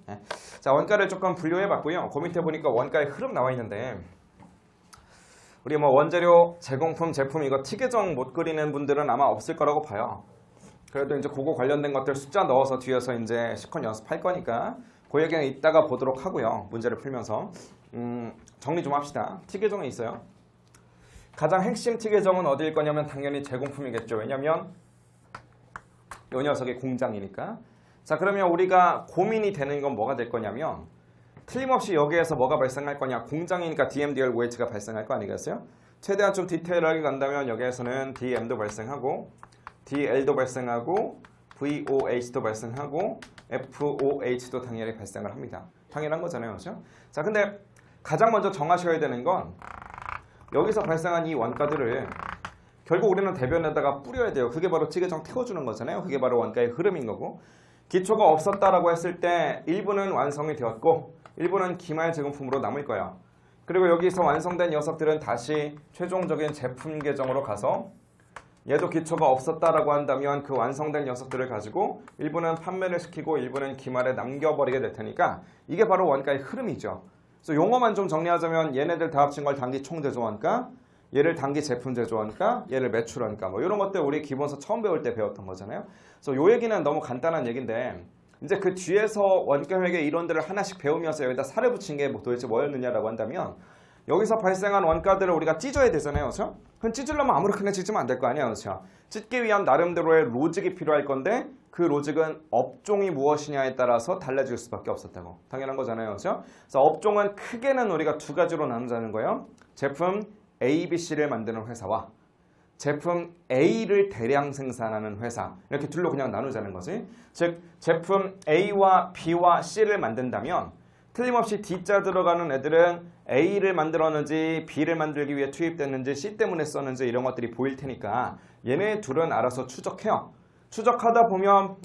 네. 자, 원가를 조금 분류해 봤고요. 그 밑에 보니까 원가의 흐름 나와 있는데 우리 뭐 원재료, 제공품, 제품 이거 티계정 못 그리는 분들은 아마 없을 거라고 봐요. 그래도 이제 그거 관련된 것들 숫자 넣어서 뒤에서 이제 시컨 연습할 거니까 그 얘기는 이따가 보도록 하고요. 문제를 풀면서 정리 좀 합시다. 티계정에 있어요. 가장 핵심 티계정은 어디일 거냐면 당연히 제공품이겠죠. 왜냐면 이 녀석이 공장이니까. 자, 그러면 우리가 고민이 되는 건 뭐가 될 거냐면 틀림없이 여기에서 뭐가 발생할 거냐. 공장이니까 DMDL OH가 발생할 거 아니겠어요? 최대한 좀 디테일하게 간다면 여기에서는 DM도 발생하고 DL도 발생하고 VOH도 발생하고 FOH도 당연히 발생을 합니다. 당연한 거잖아요. 그렇죠? 자, 근데 가장 먼저 정하셔야 되는 건 여기서 발생한 이 원가들을 결국 우리는 대변에다가 뿌려야 돼요. 그게 바로 티계정 태워주는 거잖아요. 그게 바로 원가의 흐름인 거고 기초가 없었다라고 했을 때 일부는 완성이 되었고 일부는 기말 제공품으로 남을 거야. 그리고 여기서 완성된 녀석들은 다시 최종적인 제품 계정으로 가서 얘도 기초가 없었다라고 한다면 그 완성된 녀석들을 가지고 일부는 판매를 시키고 일부는 기말에 남겨버리게 될 테니까 이게 바로 원가의 흐름이죠. 그래서 용어만 좀 정리하자면 얘네들 다 합친 걸 단기 총제조원가, 얘를 단기 제품 제조원가, 얘를 매출원가 뭐 이런 것들 우리 기본서 처음 배울 때 배웠던 거잖아요. 그래서 요 얘기는 너무 간단한 얘기인데 이제 그 뒤에서 원가회계 이론들을 하나씩 배우면서 여기다 살을 붙인 게 도대체 뭐였느냐라고 한다면 여기서 발생한 원가들을 우리가 찢어야 되잖아요. 그렇죠? 그럼 찢으려면 아무렇게나 찢으면 안 될 거 아니에요. 그렇죠? 찢기 위한 나름대로의 로직이 필요할 건데 그 로직은 업종이 무엇이냐에 따라서 달라질 수밖에 없었다고. 당연한 거잖아요. 그렇죠? 그래서 업종은 크게는 우리가 두 가지로 나누자는 거예요. 제품 A, B, C를 만드는 회사와 제품 A를 대량 생산하는 회사 이렇게 둘로 그냥 나누자는 거지. 즉 제품 A와 B와 C를 만든다면 틀림없이 D자 들어가는 애들은 A를 만들었는지 B를 만들기 위해 투입됐는지 C 때문에 썼는지 이런 것들이 보일 테니까 얘네 둘은 알아서 추적해요. 추적하다 보면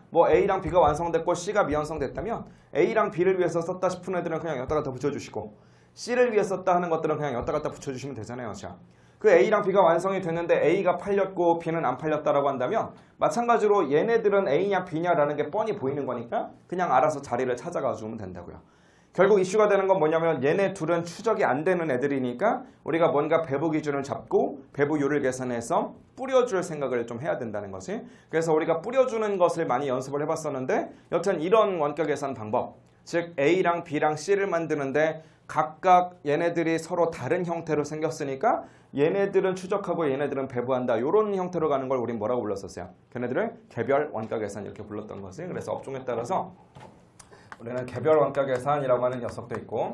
뭐 A랑 B가 완성됐고 C가 미완성됐다면 A랑 B를 위해서 썼다 싶은 애들은 그냥 여기다 갖다 붙여주시고 C를 위해 썼다 하는 것들은 그냥 여기다 갖다 붙여주시면 되잖아요. 자, 그 A랑 B가 완성이 됐는데 A가 팔렸고 B는 안 팔렸다라고 한다면 마찬가지로 얘네들은 A냐 B냐라는 게 뻔히 보이는 거니까 그냥 알아서 자리를 찾아가 주면 된다고요. 결국 이슈가 되는 건 뭐냐면 얘네 둘은 추적이 안 되는 애들이니까 우리가 뭔가 배부 기준을 잡고 배부율을 계산해서 뿌려줄 생각을 좀 해야 된다는 거지. 그래서 우리가 뿌려주는 것을 많이 연습을 해봤었는데 여튼 이런 원가 계산 방법 즉 A랑 B랑 C를 만드는데 각각 얘네들이 서로 다른 형태로 생겼으니까 얘네들은 추적하고 얘네들은 배부한다. 이런 형태로 가는 걸 우린 뭐라고 불렀었어요? 걔네들을 개별 원가 계산 이렇게 불렀던 거지. 그래서 업종에 따라서 우리는 개별 원가 계산이라고 하는 녀석도 있고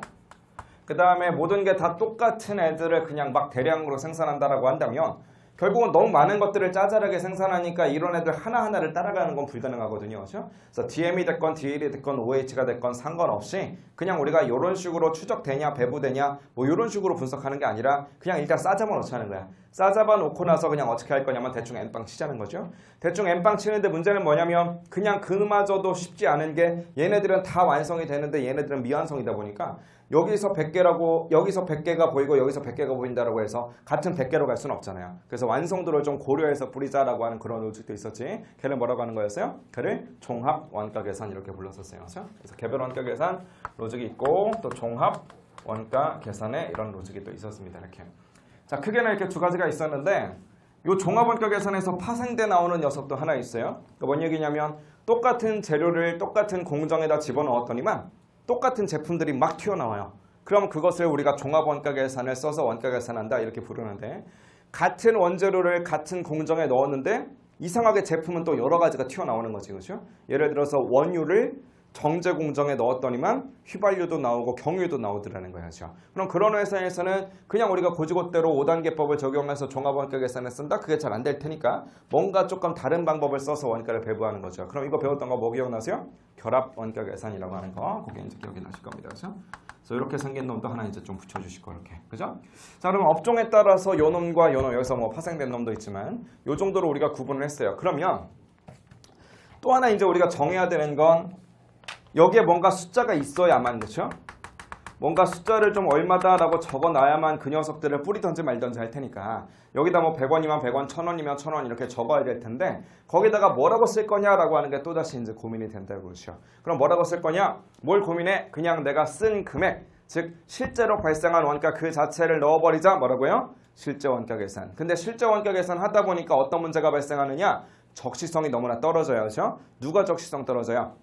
그 다음에 모든 게 다 똑같은 애들을 그냥 막 대량으로 생산한다라고 한다면 결국은 너무 많은 것들을 짜잘하게 생산하니까 이런 애들 하나하나를 따라가는 건 불가능하거든요. 그렇죠? 그래서 DM이 됐건 DL이 됐건 OH가 됐건 상관없이 그냥 우리가 이런 식으로 추적되냐 배부되냐 뭐 이런 식으로 분석하는 게 아니라 그냥 일단 싸잡아 놓자는 거야. 싸잡아 놓고 나서 그냥 어떻게 할 거냐면 대충 N빵 치자는 거죠. 대충 N빵 치는데 문제는 뭐냐면 그냥 그마저도 쉽지 않은 게 얘네들은 다 완성이 되는데 얘네들은 미완성이다 보니까 여기서 100개라고 여기서 100개가 보이고 여기서 100개가 보인다라고 해서 같은 100개로 갈 수는 없잖아요. 그래서 완성도를 좀 고려해서 뿌리자라고 하는 그런 로직도 있었지. 걔를 뭐라고 하는 거였어요? 걔를 종합 원가 계산 이렇게 불렀었어요. 그래서 개별 원가 계산 로직이 있고 또 종합 원가 계산에 이런 로직이 또 있었습니다. 이렇게. 자, 크게는 이렇게 두 가지가 있었는데 이 종합 원가 계산에서 파생돼 나오는 녀석도 하나 있어요. 그러니까 뭔 얘기냐면 똑같은 재료를 똑같은 공정에다 집어넣었더니만 똑같은 제품들이 막 튀어나와요. 그럼 그것을 우리가 종합 원가 계산을 써서 원가 계산한다 이렇게 부르는데 같은 원재료를 같은 공정에 넣었는데 이상하게 제품은 또 여러 가지가 튀어나오는 거지. 그렇죠? 예를 들어서 원유를 정제 공정에 넣었더니만 휘발유도 나오고 경유도 나오더라는 거야죠. 그럼 그런 회사에서는 그냥 우리가 고지고대로 5단계법을 적용해서 종합 원가 계산을 쓴다? 그게 잘 안 될 테니까 뭔가 조금 다른 방법을 써서 원가를 배부하는 거죠. 그럼 이거 배웠던 거 뭐 기억나세요? 결합 원가 계산이라고 하는 거. 그게 이제 기억이 나실 겁니다. 그렇죠? 그래서 이렇게 생긴 놈도 하나 이제 좀 붙여주실 거 이렇게. 그죠? 자, 그럼 업종에 따라서 요 놈과 요 놈, 여기서 뭐 파생된 놈도 있지만 요 정도로 우리가 구분을 했어요. 그러면 또 하나 이제 우리가 정해야 되는 건 여기에 뭔가 숫자가 있어야만, 그렇죠? 뭔가 숫자를 좀 얼마다라고 적어놔야만 그 녀석들을 뿌리던지 말던지 할 테니까 여기다 뭐 100원이면 100원, 1000원이면 1000원 이렇게 적어야 될 텐데 거기다가 뭐라고 쓸 거냐라고 하는 게 또다시 이제 고민이 된다고 그러죠. 그럼 뭐라고 쓸 거냐? 뭘 고민해? 그냥 내가 쓴 금액, 즉 실제로 발생한 원가 그 자체를 넣어버리자. 뭐라고요? 실제 원가 계산. 근데 실제 원가 계산 하다 보니까 어떤 문제가 발생하느냐? 적시성이 너무나 떨어져요. 그렇죠? 누가 적시성 떨어져요?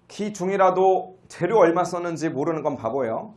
기중이라도 재료 얼마 썼는지 모르는 건 바보예요.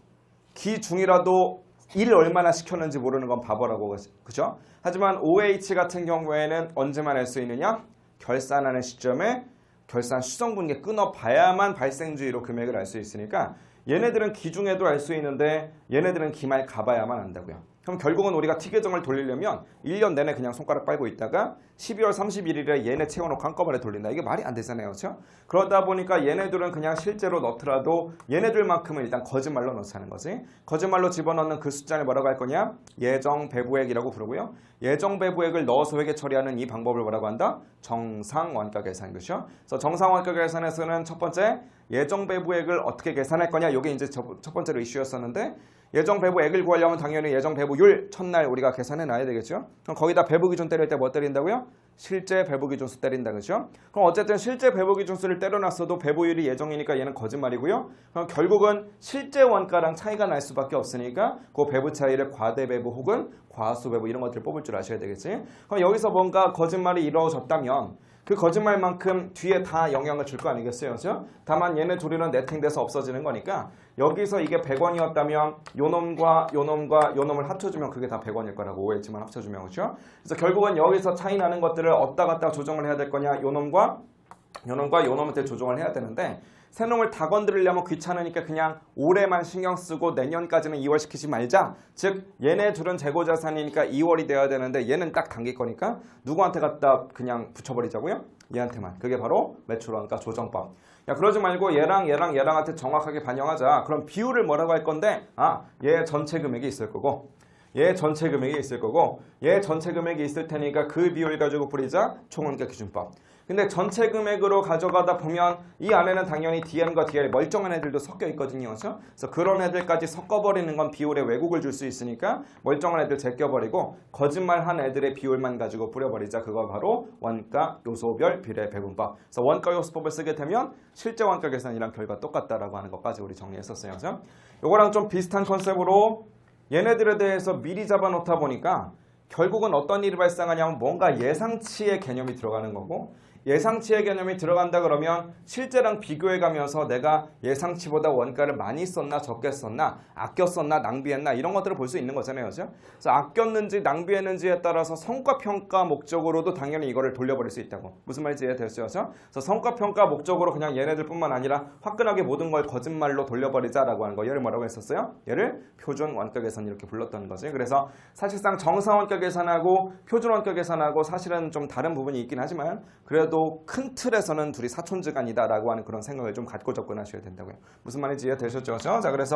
기중이라도 일 얼마나 시켰는지 모르는 건 바보라고. 그죠? 하지만 OH 같은 경우에는 언제만 알 수 있느냐? 결산하는 시점에 결산 수정분계 끊어봐야만 발생주의로 금액을 알 수 있으니까 얘네들은 기중에도 알 수 있는데 얘네들은 기말 가봐야만 안다고요. 그럼 결국은 우리가 티계정을 돌리려면 1년 내내 그냥 손가락 빨고 있다가 12월 31일에 얘네 채워놓고 한꺼번에 돌린다. 이게 말이 안 되잖아요. 그렇죠? 그러다 보니까 얘네들은 그냥 실제로 넣더라도 얘네들만큼은 일단 거짓말로 넣자는 거지. 거짓말로 집어넣는 그 숫자를 뭐라고 할 거냐? 예정 배부액이라고 부르고요. 예정 배부액을 넣어서 회계 처리하는 이 방법을 뭐라고 한다? 정상 원가 계산. 그렇죠? 그래서 정상 원가 계산에서는 첫 번째 예정 배부액을 어떻게 계산할 거냐? 이게 이제 첫 번째로 이슈였었는데 예정 배부액을 구하려면 당연히 예정 배부율 첫날 우리가 계산해 놔야 되겠죠. 그럼 거기다 배부 기준 때릴 때 뭐 때린다고요? 실제 배부 기준수 때린다. 그렇죠? 그럼 어쨌든 실제 배부 기준수를 때려놨어도 배부율이 예정이니까 얘는 거짓말이고요. 그럼 결국은 실제 원가랑 차이가 날 수밖에 없으니까 그 배부 차이를 과대 배부 혹은 과수 배부 이런 것들을 뽑을 줄 아셔야 되겠지. 그럼 여기서 뭔가 거짓말이 이루어졌다면 그 거짓말만큼 뒤에 다 영향을 줄 거 아니겠어요? 그렇죠? 다만 얘네 둘이는 네팅돼서 없어지는 거니까 여기서 이게 100원이었다면 요놈과 요놈과 요놈을 합쳐주면 그게 다 100원일 거라고 OH만 합쳐주면. 그렇죠? 그래서 결국은 여기서 차이 나는 것들을 어디다 갖다 조정을 해야 될 거냐? 요놈과 요놈한테 조정을 해야 되는데 새 놈을 다 건드리려면 귀찮으니까 그냥 올해만 신경 쓰고 내년까지는 2월 시키지 말자. 즉 얘네 둘은 재고자산이니까 2월이 돼야 되는데 얘는 딱 당길 거니까 누구한테 갖다 그냥 붙여버리자고요? 얘한테만. 그게 바로 매출원가 조정법. 야 그러지 말고 얘랑한테 정확하게 반영하자. 그럼 비율을 뭐라고 할 건데 얘 전체 금액이 있을 거고 얘 전체 금액이 있을 거고 얘 전체 금액이 있을 테니까 그 비율 가지고 뿌리자 총원가 기준법. 근데 전체 금액으로 가져가다 보면 이 안에는 당연히 DM과 DL 멀쩡한 애들도 섞여 있거든요. 그렇죠? 그래서 그런 애들까지 섞어버리는 건 비율에 왜곡을 줄 수 있으니까 멀쩡한 애들 제껴버리고 거짓말한 애들의 비율만 가지고 뿌려버리자. 그거 바로 원가 요소별 비례 배분법. 그래서 원가 요소법을 쓰게 되면 실제 원가 계산이랑 결과 똑같다라고 하는 것까지 우리 정리했었어요. 그렇죠? 요거랑 좀 비슷한 컨셉으로 얘네들에 대해서 미리 잡아놓다 보니까 결국은 어떤 일이 발생하냐면 뭔가 예상치의 개념이 들어가는 거고 예상치의 개념이 들어간다 그러면 실제랑 비교해가면서 내가 예상치보다 원가를 많이 썼나 적게 썼나 아껴 썼나 낭비했나 이런 것들을 볼 수 있는 거잖아요. 그렇죠? 그래서 아꼈는지 낭비했는지에 따라서 성과평가 목적으로도 당연히 이거를 돌려버릴 수 있다고. 무슨 말인지 이해되시죠? 그래서 성과평가 목적으로 그냥 얘네들뿐만 아니라 화끈하게 모든 걸 거짓말로 돌려버리자라고 하는 거. 얘를 뭐라고 했었어요? 얘를 표준 원가 계산 이렇게 불렀던 거지. 그래서 사실상 정상 원가 계산하고 표준 원가 계산하고 사실은 좀 다른 부분이 있긴 하지만 그래도 큰 틀에서는 둘이 사촌지간이다라고 하는 그런 생각을 좀 갖고 접근하셔야 된다고요. 무슨 말인지 이해되셨죠? 자, 그래서